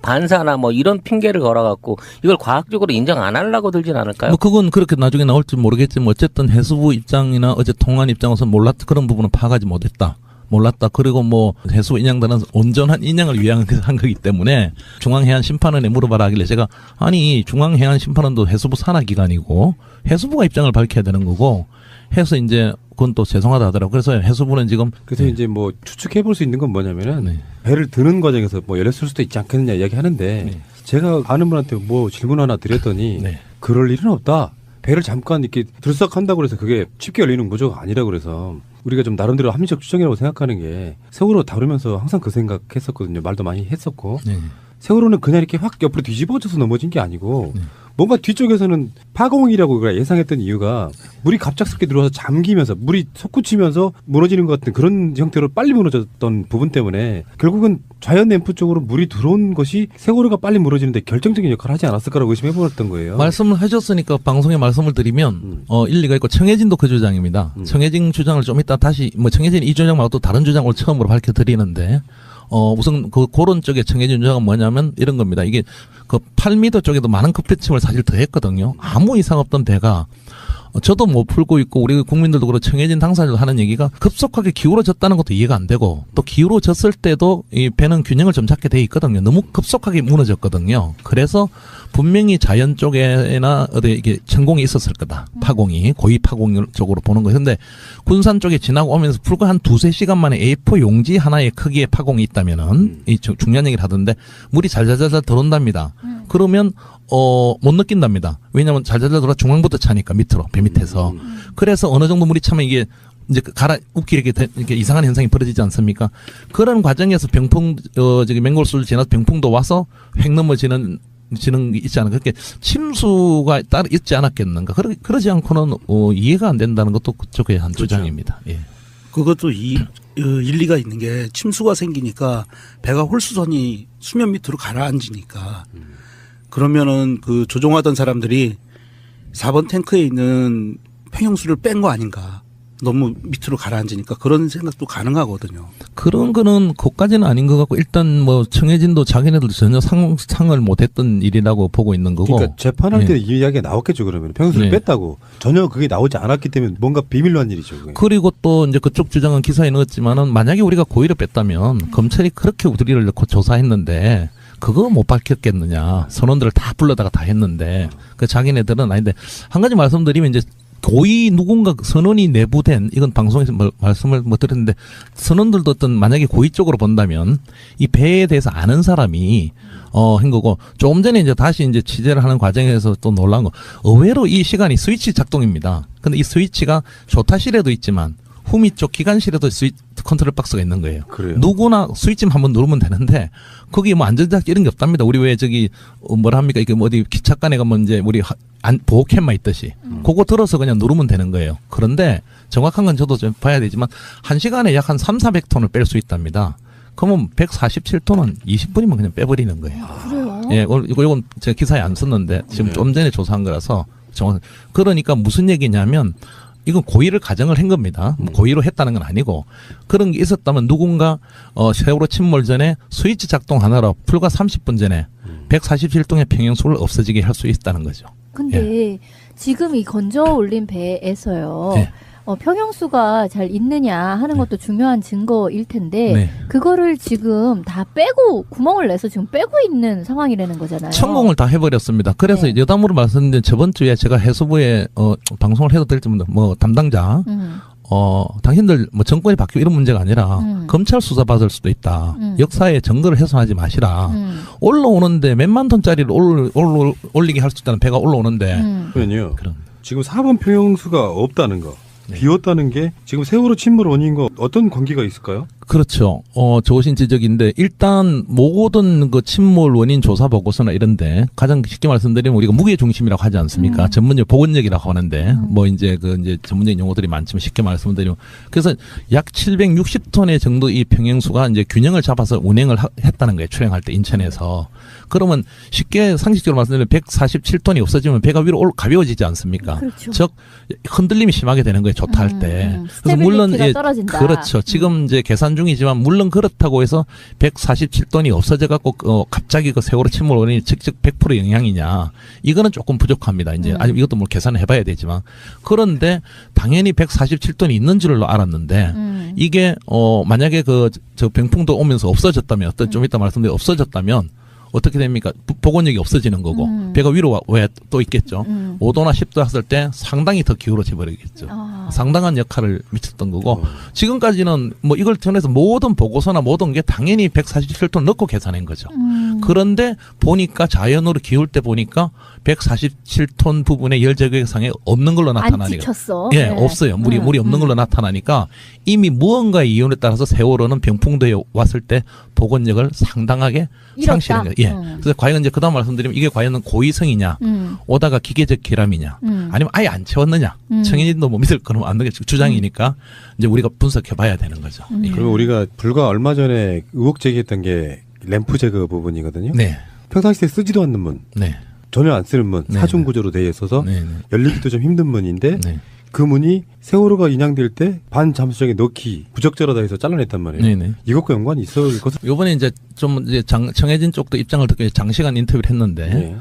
반사나 이런 핑계를 걸어갖고 이걸 과학적으로 인정 안 하려고 들진 않을까요? 뭐 그건 그렇게 나중에 나올지 모르겠지만 어쨌든 해수부 입장이나 어제 통한 입장에서 그런 부분은 파악하지 못했다. 몰랐다. 그리고 해수부 인양단은 온전한 인양을 위한 한 거기 때문에 중앙해안심판원에 물어봐라 하길래 제가 아니 중앙해안심판원도 해수부 산하기관이고 해수부가 입장을 밝혀야 되는 거고 해서 이제 그건 또 죄송하다 하더라고요. 그래서 해수부는 지금 그래서 이제 추측해 볼 수 있는 건 뭐냐면은 배를 드는 과정에서 열렸을 수도 있지 않겠느냐 이야기하는데 제가 아는 분한테 질문 하나 드렸더니 그럴 일은 없다. 배를 잠깐 이렇게 들썩한다고 해서 그게 쉽게 열리는 구조가 아니라 그래서 우리가 좀 나름대로 합리적 추정이라고 생각하는 게 세월호 다루면서 항상 그 생각했었거든요. 말도 많이 했었고 세월호는 그냥 이렇게 확 옆으로 뒤집어져서 넘어진 게 아니고 뭔가 뒤쪽에서는 파공이라고 예상했던 이유가 물이 갑작스럽게 들어와서 잠기면서 물이 솟구치면서 무너지는 것 같은 그런 형태로 빨리 무너졌던 부분 때문에 결국은 좌연 램프 쪽으로 물이 들어온 것이 세월호가 빨리 무너지는데 결정적인 역할을 하지 않았을까라고 의심해보았던 거예요. 말씀을 하셨으니까 방송에 말씀을 드리면 일리가 있고 청해진도 그 주장입니다. 청해진 주장을 좀 이따 다시 청해진 이 주장 말고 또 다른 주장을 처음으로 밝혀드리는데 우선 그런 쪽에 청해진 주장은 뭐냐면 이런 겁니다. 이게 그 8m 쪽에도 많은 급배침을 사실 더했거든요. 아무 이상 없던 배가 저도 못 풀고 있고 우리 국민들도 그렇고 청해진 당사자도 하는 얘기가 급속하게 기울어졌다는 것도 이해가 안 되고 또 기울어졌을 때도 이 배는 균형을 좀 잡게 돼 있거든요. 너무 급속하게 무너졌거든요. 그래서 분명히 자연 쪽에나 어디 이게 천공이 있었을 거다. 파공이 고위 파공 쪽으로 보는 거예요. 근데 군산 쪽에 지나고 오면서 불과 한 2-3시간 만에 A4 용지 하나의 크기의 파공이 있다면은 이 중요한 얘기를 하던데 물이 잘잘잘 들어온답니다. 그러면 못 느낀답니다. 왜냐하면 잘잘잘 들어 중앙부터 차니까 밑으로 배 밑에서. 그래서 어느 정도 물이 차면 이게 이제 웃기게 이렇게 이상한 현상이 벌어지지 않습니까? 그런 과정에서 저기 맹골수를 지나서 병풍도 와서 획 넘어지는 게 있지 않을까. 그렇게 침수가 따로 있지 않았겠는가. 그러지 않고는 이해가 안 된다는 것도 그쪽의 한 주장입니다. 예. 그것도 일리가 있는 게 침수가 생기니까 배가 홀수선이 수면 밑으로 가라앉으니까 그러면은 그 조종하던 사람들이 4번 탱크에 있는 평형수를 뺀 거 아닌가. 너무 밑으로 가라앉으니까 그런 생각도 가능하거든요. 그런 거는 그까지는 아닌 것 같고 일단 청해진도 자기네들도 전혀 상을 못했던 일이라고 보고 있는 거고. 그러니까 재판할 때 이 이야기가 나왔겠죠. 그러면 평형수를 뺐다고 전혀 그게 나오지 않았기 때문에 뭔가 비밀로 한 일이죠. 그게. 그리고 또 이제 그쪽 주장은 기사에 넣었지만은 만약에 우리가 고의를 뺐다면 검찰이 그렇게 우리를 넣고 조사했는데 그거 못 밝혔겠느냐. 선원들을 다 불러다가 다 했는데 그 자기네들은 아닌데 한 가지 말씀드리면 이제 고의 누군가 선원이 내부된 이건 방송에서 말씀을 드렸는데 선원들도 어떤 만약에 고의 쪽으로 본다면 이 배에 대해서 아는 사람이 한 거고 조금 전에 이제 다시 이제 취재를 하는 과정에서 또 놀란 거 의외로 이 시간이 스위치 작동입니다. 근데 이 스위치가 조타실에도 있지만 후미 쪽 기관실에도 컨트롤 박스가 있는 거예요. 그래요. 누구나 스위치만 한번 누르면 되는데 거기 뭐 안전장치 이런 게 없답니다. 우리 왜 저기 뭐라 합니까? 이게 뭐 어디 기차간에 가면 이제 우리 보호캠만 있듯이 그거 들어서 그냥 누르면 되는 거예요. 그런데 정확한 건 저도 좀 봐야 되지만 1시간에 약 한 300~400톤을 뺄 수 있답니다. 그러면 147톤은 20분이면 그냥 빼버리는 거예요. 그래요? 예, 이건 제가 기사에 안 썼는데 지금 네. 좀 전에 조사한 거라서 그러니까 무슨 얘기냐면 이건 고의를 가정을 한 겁니다. 뭐 고의로 했다는 건 아니고 그런 게 있었다면 누군가 세월호 침몰 전에 스위치 작동 하나로 불과 30분 전에 147동의 평형수를 없어지게 할 수 있다는 거죠. 근데 지금 이 건져 올린 배에서요. 네. 평형수가 잘 있느냐 하는 것도 중요한 증거일 텐데 네. 그거를 지금 다 빼고 구멍을 내서 지금 빼고 있는 상황이라는 거잖아요. 천공을 다 해버렸습니다. 그래서 네. 여담으로 말씀드린 저번 주에 제가 해수부에 방송을 해도 될지 모르는데 뭐 담당자 당신들 뭐 정권이 바뀌고 이런 문제가 아니라 검찰 수사 받을 수도 있다. 역사의 증거를 훼손하지 마시라. 올라오는데 몇만 톤짜리를 올리게 할 수 있다는 배가 올라오는데 그러면요. 그런 지금 4번 평형수가 없다는 거, 네. 비었다는 게 지금 세월호 침몰 원인과 어떤 관계가 있을까요? 그렇죠. 좋으신 지적인데 일단 모든 그 침몰 원인 조사 보고서나 이런데 가장 쉽게 말씀드리면 우리가 무게 중심이라고 하지 않습니까? 전문적 보건력이라고 하는데 뭐 이제 전문적인 용어들이 많지만 쉽게 말씀드리면 그래서 약 760톤의 정도 이 평형수가 이제 균형을 잡아서 운행을 했다는 거예요. 출행할 때 인천에서. 그러면 쉽게 상식적으로 말씀드리면 147톤이 없어지면 배가 위로 가벼워지지 않습니까? 그렇죠. 즉 흔들림이 심하게 되는 거예요. 조타할 때. 그래서 스테빌리티가 떨어진다. 그렇죠. 지금 이제 계산 중이지만 물론 그렇다고 해서 147톤이 없어져 갖고 갑자기 그 세월호 침몰 원인이 직접 100% 영향이냐 이거는 조금 부족합니다. 이제 아직 이것도 뭐 계산을 해봐야 되지만 그런데 당연히 147톤이 있는 줄로 알았는데 이게 만약에 저 병풍도 오면서 없어졌다면 어떤 좀 이따 말씀드린 없어졌다면 어떻게 됩니까? 복원력이 없어지는 거고 배가 위로 왜 또 있겠죠. 5도나 10도 했을 때 상당히 더 기울어져 버리겠죠. 상당한 역할을 미쳤던 거고 지금까지는 뭐 이걸 통해서 모든 보고서나 모든 게 당연히 147톤 넣고 계산한 거죠. 그런데 보니까 자연으로 기울 때 보니까 147톤 부분의 열 제거상에 없는 걸로 안 나타나니까. 찍혔어. 예, 네. 없어요. 물이 없는 걸로 나타나니까 이미 무언가의 이윤에 따라서 세월호는 병풍도에 왔을 때 복원력을 상당하게 잃었다. 상실한 거예요. 예. 그래서 과연 이제 그다음 말씀드리면 이게 과연 고의성이냐, 오다가 기계적 결함이냐, 아니면 아예 안 채웠느냐. 청인도 뭐 믿을 거는 안 되겠죠. 주장이니까 이제 우리가 분석해봐야 되는 거죠. 예. 그리고 우리가 불과 얼마 전에 의혹 제기했던 게 램프 제거 부분이거든요. 네, 평상시에 쓰지도 않는 문, 네, 전혀 안 쓰는 문, 네. 사중 구조로 되어 있어서 네, 네. 열리기도 좀 힘든 문인데 네. 그 문이 세월호가 인양될 때 반잠수정에 넣기 부적절하다 해서 잘라냈단 말이에요. 네네. 이것과 연관이 있을 것은 요번에 이제 좀 이제 청해진 쪽도 입장을 듣고 장시간 인터뷰를 했는데 네.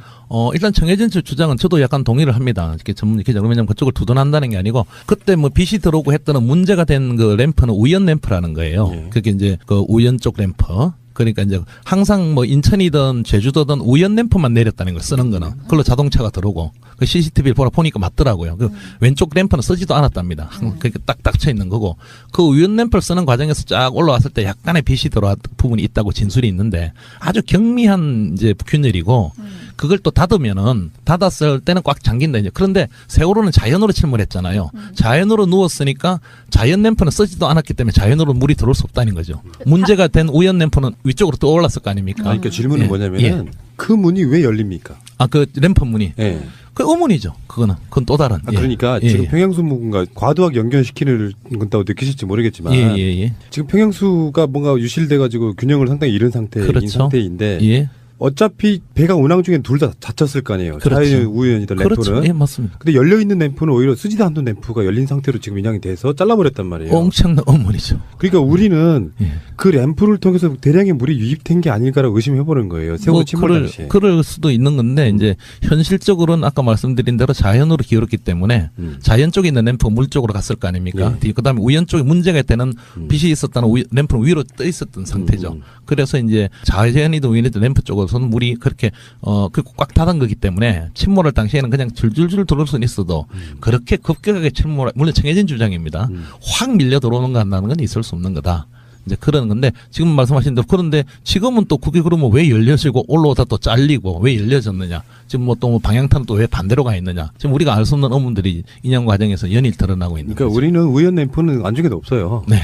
일단 청해진 쪽 주장은 저도 약간 동의를 합니다. 이렇게 전문 기자 왜냐면 그쪽을 두둔한다는 게 아니고 그때 뭐 빛이 들어오고 했던 문제가 된 그 램프는 우연 램프라는 거예요. 네. 그게 이제 그 우연 쪽 램프. 그러니까 이제 항상 뭐 인천이든 제주도든 우연 램프만 내렸다는 걸 쓰는 거는 그걸로 자동차가 들어오고 그 CCTV를 보니까 맞더라고요. 그 왼쪽 램프는 쓰지도 않았답니다. 그렇게 딱 닥쳐 있는 거고 그 우연 램프를 쓰는 과정에서 쫙 올라왔을 때 약간의 빛이 들어왔 부분이 있다고 진술이 있는데 아주 경미한 이제 균열이고 그걸 또 닫았을 때는 꽉 잠긴다 이제. 그런데 세월호는 자연으로 침몰했잖아요. 자연으로 누웠으니까 자연 램프는 쓰지도 않았기 때문에 자연으로 물이 들어올 수 없다는 거죠. 문제가 된 우연 램프는 위쪽으로 떠올랐을 거 아닙니까? 그러니까 질문은 예. 뭐냐면은 예. 그 문이 왜 열립니까? 그 램프 문이. 예. 그 의문이죠. 그건 또 다른. 예. 그러니까 예. 지금 평형수 부분과 과도하게 연결시키는 건다고 느끼실지 모르겠지만 예. 지금 평형수가 뭔가 유실돼가지고 균형을 상당히 잃은 상태인 그렇죠. 상태인데 예. 어차피 배가 운항 중에 둘 다 다쳤을 거 아니에요. 그렇죠. 자연 우연이든 램프는. 그렇죠. 예, 맞습니다. 근데 열려 있는 램프는 오히려 쓰지도 않던 램프가 열린 상태로 지금 인양이 돼서 잘라버렸단 말이에요. 엄청난 의문이죠. 그러니까 우리는 예. 그 램프를 통해서 대량의 물이 유입된 게 아닐까라고 의심해보는 거예요. 세월호 침몰 당시에. 그럴 수도 있는 건데 이제 현실적으로는 아까 말씀드린 대로 자연으로 기울었기 때문에 자연 쪽에 있는 램프가 물 쪽으로 갔을 거 아닙니까? 그다음에 우연 쪽에 문제가 있다는 빛이 있었다는 램프는 위로 떠 있었던 상태죠. 그래서 이제 자연이든 우연이든 램프 쪽으로서는 물이 그렇게 꽉 닫은 거기 때문에 침몰할 당시에는 그냥 줄줄줄 들어올 수는 있어도 그렇게 급격하게 물론 청해진 주장입니다. 확 밀려 들어오는 거 한다는 건 있을 수 없는 거다. 이제 그런 건데 지금 말씀하신 대로 그런데 지금은 또 그게 그러면 왜 열려지고 올라오다 또 잘리고 왜 열려졌느냐 지금 뭐 또 방향타는 또 왜 반대로 가 있느냐 지금 우리가 알 수 없는 의문들이 인양 과정에서 연일 드러나고 있는 그러니까 거죠. 우리는 우연 램프는 안중에도 없어요. 네.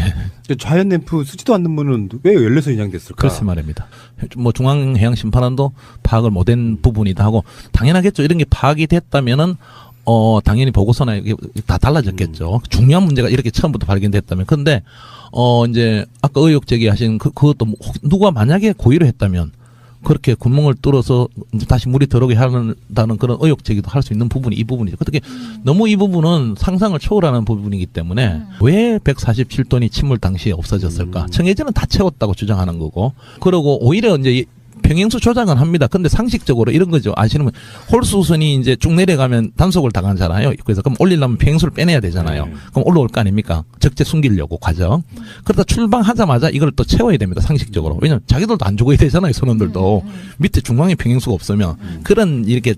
자연 램프 쓰지도 않는 분은 왜 열려서 인양됐을까? 그렇지 말입니다. 뭐 중앙해양심판원도 파악을 못한 부분이다 하고 당연하겠죠. 이런 게 파악이 됐다면은 당연히 보고서나 이게 다 달라졌겠죠. 중요한 문제가 이렇게 처음부터 발견됐다면. 근데 이제 아까 의혹 제기하신 그것도 누가 만약에 고의로 했다면 그렇게 구멍을 뚫어서 이제 다시 물이 들어오게 한다는 그런 의혹 제기도 할 수 있는 부분이 이 부분이죠. 어떻게 너무 이 부분은 상상을 초월하는 부분이기 때문에 왜 147톤이 침몰 당시에 없어졌을까? 청해진은 다 채웠다고 주장하는 거고, 그리고 오히려 이제 평행수 조작은 합니다. 근데 상식적으로 이런 거죠. 아시는 분, 홀수선이 이제 쭉 내려가면 단속을 당하잖아요. 그래서 그럼 올리려면 평행수를 빼내야 되잖아요. 그럼 올라올 거 아닙니까? 적재 숨기려고 과정. 그러다 출방하자마자 이걸 또 채워야 됩니다. 상식적으로. 왜냐면 자기들도 안 죽어야 되잖아요. 선원들도. 밑에 중앙에 평행수가 없으면. 그런 이렇게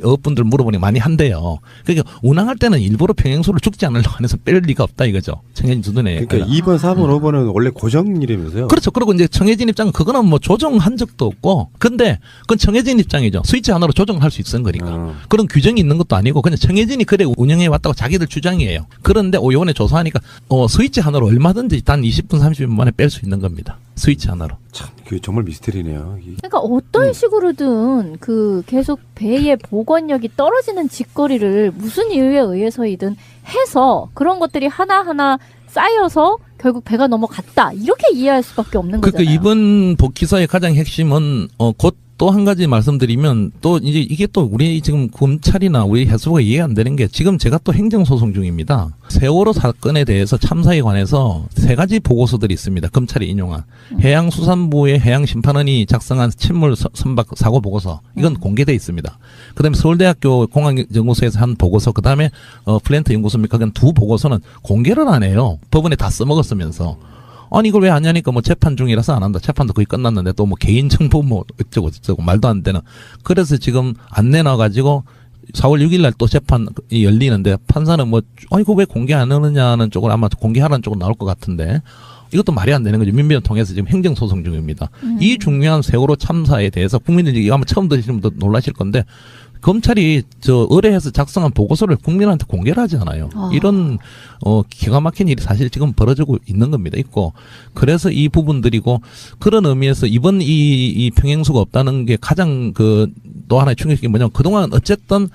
어업분들 물어보니 많이 한대요. 그러니까 운항할 때는 일부러 평행수를 죽지 않으려고 해서 뺄 리가 없다 이거죠. 청해진 두둔에. 그러니까 2번, 4번, 5번은 원래 고정이라면서요. 그렇죠. 그리고 이제 청해진 입장은 그거는 뭐 조정한 적도 없고, 근데 그건 청해진 입장이죠. 스위치 하나로 조정할 수 있는 거니까. 그런 규정이 있는 것도 아니고 그냥 청해진이 그래 운영해 왔다고 자기들 주장이에요. 그런데 요번에 조사하니까 스위치 하나로 얼마든지 단 20분, 30분 만에 뺄 수 있는 겁니다. 스위치 하나로. 참, 그게 정말 미스터리네요. 그러니까 어떤 식으로든 그 계속 배의 복원력이 떨어지는 짓거리를 무슨 이유에 의해서이든 해서 그런 것들이 하나하나 쌓여서 결국 배가 넘어갔다. 이렇게 이해할 수밖에 없는 거잖아요. 그러니까 이번 기사의 가장 핵심은 곧 또 한 가지 말씀드리면 또 이제 이게 또 우리 지금 검찰이나 우리 해수부가 이해가 안 되는 게 지금 제가 또 행정소송 중입니다. 세월호 사건에 대해서 참사에 관해서 3가지 보고서들이 있습니다. 검찰이 인용한 해양수산부의 해양심판원이 작성한 침몰 선박 사고 보고서 이건 공개돼 있습니다. 그다음에 서울대학교 공항연구소에서 한 보고서 그다음에 플랜트 연구소입니까? 그냥 2 보고서는 공개를 안 해요. 법원에 다 써먹었으면서. 아니 이걸 왜 안 하니까 뭐 재판 중이라서 안 한다. 재판도 거의 끝났는데 또 뭐 개인정보 뭐 어쩌고 저쩌고 말도 안 되는. 그래서 지금 안 내놔가지고 4월 6일 날 또 재판이 열리는데 판사는 뭐 이거 왜 공개 안 하느냐는 쪽으로 아마 공개하라는 쪽으로 나올 것 같은데 이것도 말이 안 되는 거죠. 민변을 통해서 지금 행정소송 중입니다. 이 중요한 세월호 참사에 대해서 국민들이 이거 아마 처음 들으시는 분도 놀라실 건데 검찰이 의뢰해서 작성한 보고서를 국민한테 공개를 하지 않아요. 이런 기가 막힌 일이 사실 지금 벌어지고 있는 겁니다. 있고 그래서 이 부분들이고 그런 의미에서 이번 이 평행수가 없다는 게 가장 또 하나의 충격이 뭐냐면 그동안 어쨌든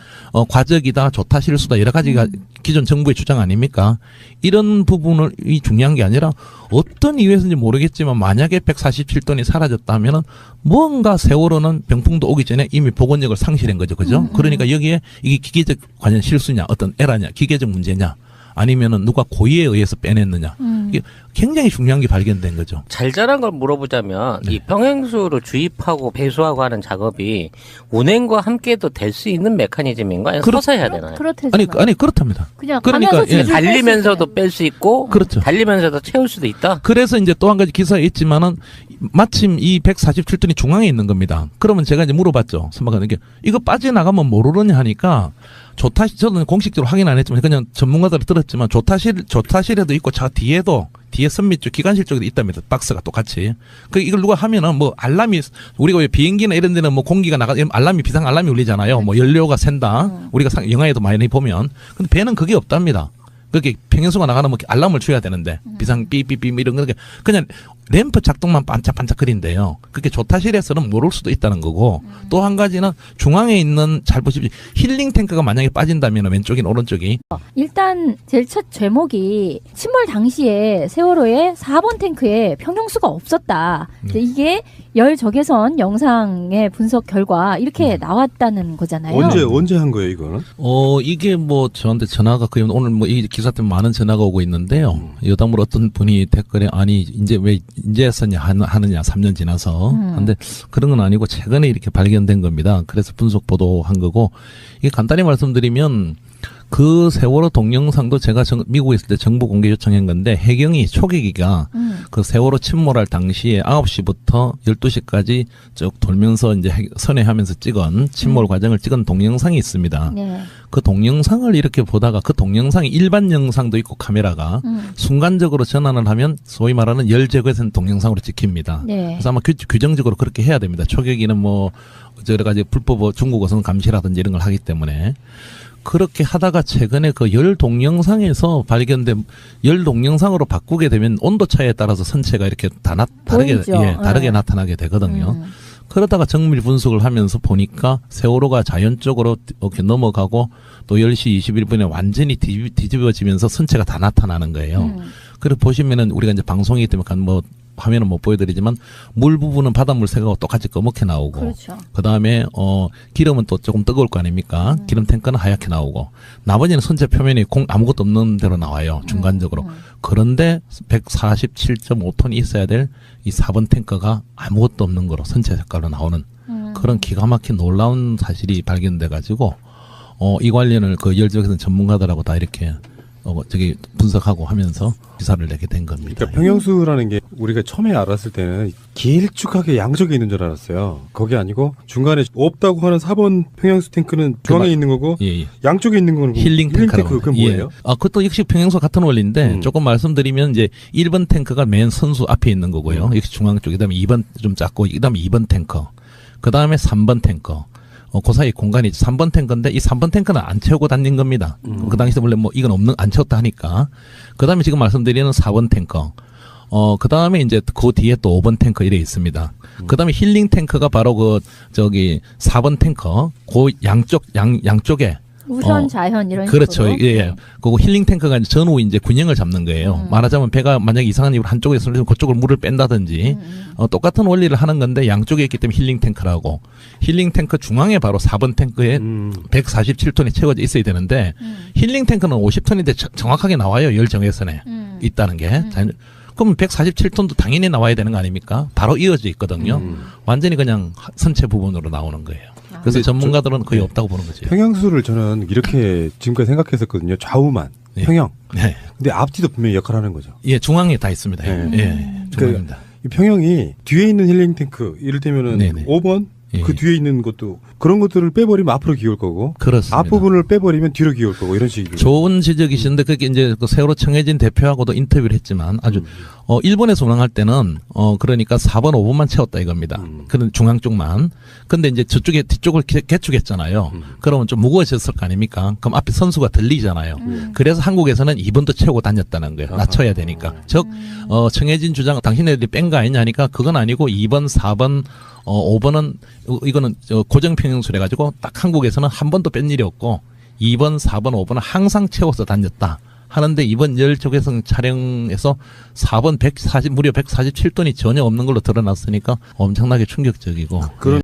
과적이다, 조타 실수다 여러 가지가 기존 정부의 주장 아닙니까? 이런 부분을 이 중요한 게 아니라 어떤 이유에서인지 모르겠지만 만약에 147톤이 사라졌다면은 뭔가 세월호는 병풍도 오기 전에 이미 복원력을 상실한 거죠. 그죠? 그러니까 여기에 이게 기계적 관련 실수냐, 어떤 에러냐, 기계적 문제냐, 아니면은 누가 고의에 의해서 빼냈느냐. 이게 굉장히 중요한 게 발견된 거죠. 잘잘한 걸 물어보자면 이 평행수를 주입하고 배수하고 하는 작업이 운행과 함께도 될 수 있는 메커니즘인가? 아니면 서서 해야 되나요? 그렇대잖아요. 아니 그렇답니다. 그냥 그러니까, 가면서 예. 달리면서도 뺄 수 있고 그렇죠. 달리면서도 채울 수도 있다. 그래서 이제 또 한 가지 기사에 있지만은 마침 이 147톤이 중앙에 있는 겁니다. 그러면 제가 이제 물어봤죠. 선박관에게 이거 빠져나가면 모르느냐 하니까 저는 공식적으로 확인 안 했지만 그냥 전문가들 들었지만 조타실에도 있고 저 뒤에도 뒤에 선밑 쪽 기관실 쪽에도 있답니다. 박스가 똑같이. 이걸 누가 하면은 뭐 알람이 우리가 왜 비행기나 이런 데는 뭐 공기가 알람이 비상 알람이 울리잖아요. 뭐 연료가 샌다. 우리가 영화에도 많이 보면. 근데 배는 그게 없답니다. 그렇게 평행수가 나가는 뭐 알람을 줘야 되는데 비상 삐삐삐 이런 거 그냥 램프 작동만 반짝반짝거린대요. 그렇게 조타실에서는 모를 수도 있다는 거고 또 한 가지는 중앙에 있는 잘 보십시오. 힐링 탱크가 만약에 빠진다면 왼쪽이나 오른쪽이 일단 제일 첫 제목이 침몰 당시에 세월호의 4번 탱크에 평형수가 없었다. 이게 열 적외선 영상의 분석 결과 이렇게 나왔다는 거잖아요. 언제 한 거예요, 이거는? 이게 뭐 저한테 전화가 거의 오늘 뭐 이 기사 때문에 많은 전화가 오고 있는데요. 여담으로 어떤 분이 댓글에 아니 이제 왜 인제 했었냐 하느냐 3년 지나서. 근데 그런 건 아니고 최근에 이렇게 발견된 겁니다. 그래서 분석 보도한 거고 이게 간단히 말씀드리면 그 세월호 동영상도 제가 미국에 있을 때 정부 공개 요청한 건데 해경이 초계기가 그 세월호 침몰할 당시에 9시부터 12시까지 쭉 돌면서 이제 선회하면서 찍은 침몰 과정을 찍은 동영상이 있습니다. 네. 그 동영상을 이렇게 보다가 그 동영상이 일반 영상도 있고 카메라가 순간적으로 전환을 하면 소위 말하는 열 제거선 동영상으로 찍힙니다. 네. 그래서 아마 규정적으로 그렇게 해야 됩니다. 초계기는 뭐 여러 가지 불법 중국어선 감시라든지 이런 걸 하기 때문에. 그렇게 하다가 최근에 그 열 동영상에서 발견된 열 동영상으로 바꾸게 되면 온도 차이에 따라서 선체가 이렇게 다르게 보이죠. 다르게 네. 나타나게 되거든요. 그러다가 정밀 분석을 하면서 보니까 세월호가 자연적으로 이렇게 넘어가고 또 10시 21분에 완전히 뒤집어지면서 선체가 다 나타나는 거예요. 그래서 보시면은 우리가 이제 방송이기 때문에 뭐 화면은 못 보여드리지만 물 부분은 바닷물 색하고 똑같이 검게 나오고 그렇죠. 그다음에 기름은 또 조금 뜨거울 거 아닙니까? 기름 탱크는 하얗게 나오고 나머지는 선체 표면이 아무것도 없는 대로 나와요. 중간적으로. 그런데 147.5톤이 있어야 될 이 4번 탱크가 아무것도 없는 거로 선체 색깔로 나오는 그런 기가 막힌 놀라운 사실이 발견돼 가지고 이 관련을 그 열적에서는 전문가들하고 다 이렇게 저기 분석하고 하면서 기사를 내게 된 겁니다. 그러니까 평형수라는 게 우리가 처음에 알았을 때는 길쭉하게 양쪽에 있는 줄 알았어요. 그게 아니고 중간에 없다고 하는 4번 평형수 탱크는 중앙에 있는 거고 예, 예. 양쪽에 있는 거는 힐링 탱크라고. 그건 뭐예요? 예. 그것도 역시 평형수 같은 원리인데 조금 말씀드리면 이제 1번 탱크가 맨 선수 앞에 있는 거고요. 역시 중앙 쪽. 그다음에 2번 좀 작고 그다음에 2번 탱크. 그다음에 3번 탱크. 그 사이 공간이 3번 탱크인데 이 3번 탱크는 안 채우고 다닌 겁니다. 그 당시에 원래 뭐 이건 안 채웠다 하니까. 그다음에 지금 말씀드리는 4번 탱크. 그다음에 이제 그 뒤에 또 5번 탱크 이래 있습니다. 그다음에 힐링 탱크가 바로 저기 4번 탱크 그 양쪽에 우선 자현 이런 그렇죠. 식으로. 예. 그리고 힐링 탱크가 이제 전후 이제 균형을 잡는 거예요. 말하자면 배가 만약 이상한 입으로 한쪽에 있으면 그쪽으로 물을 뺀다든지 똑같은 원리를 하는 건데 양쪽에 있기 때문에 힐링 탱크라고. 힐링 탱크 중앙에 바로 4번 탱크에 147톤이 채워져 있어야 되는데 힐링 탱크는 50톤인데 정확하게 나와요. 열 정외선에 있다는 게. 그럼 147톤도 당연히 나와야 되는 거 아닙니까? 바로 이어져 있거든요. 완전히 그냥 선체 부분으로 나오는 거예요. 그래서 전문가들은 거의 없다고 보는 거죠. 평형수를 저는 이렇게 지금까지 생각했었거든요. 좌우만 예. 평형. 네. 근데 앞뒤도 분명히 역할을 하는 거죠. 예, 중앙에 다 있습니다. 네. 예, 중앙입니다. 이 평형이 뒤에 있는 힐링 탱크 이를테면은 네네. 5번 예. 그 뒤에 있는 것도 그런 것들을 빼버리면 앞으로 기울 거고 그렇습니다. 앞부분을 빼버리면 뒤로 기울 거고 이런 식이거든요. 좋은 지적이신데 그게 이제 그 세월호 청해진 대표하고도 인터뷰를 했지만 아주 일본에서 운항할 때는 그러니까 4번 5번만 채웠다 이겁니다. 그런 중앙 쪽만. 근데 이제 저쪽에 뒤쪽을 개축했잖아요. 그러면 좀 무거워졌을 거 아닙니까? 그럼 앞에 선수가 들리잖아요. 그래서 한국에서는 2번도 채우고 다녔다는 거예요. 낮춰야 되니까. 즉 청해진 주장 당신네들이 뺀 거 아니냐 하니까 그건 아니고 2번 4번 5번은 이거는 고정 평형수래 가지고 딱 한국에서는 한 번도 뺀 일이 없고 2번, 4번, 5번은 항상 채워서 다녔다. 하는데 이번 열적외선 촬영에서 4번 무려 147톤이 전혀 없는 걸로 드러났으니까 엄청나게 충격적이고. 그런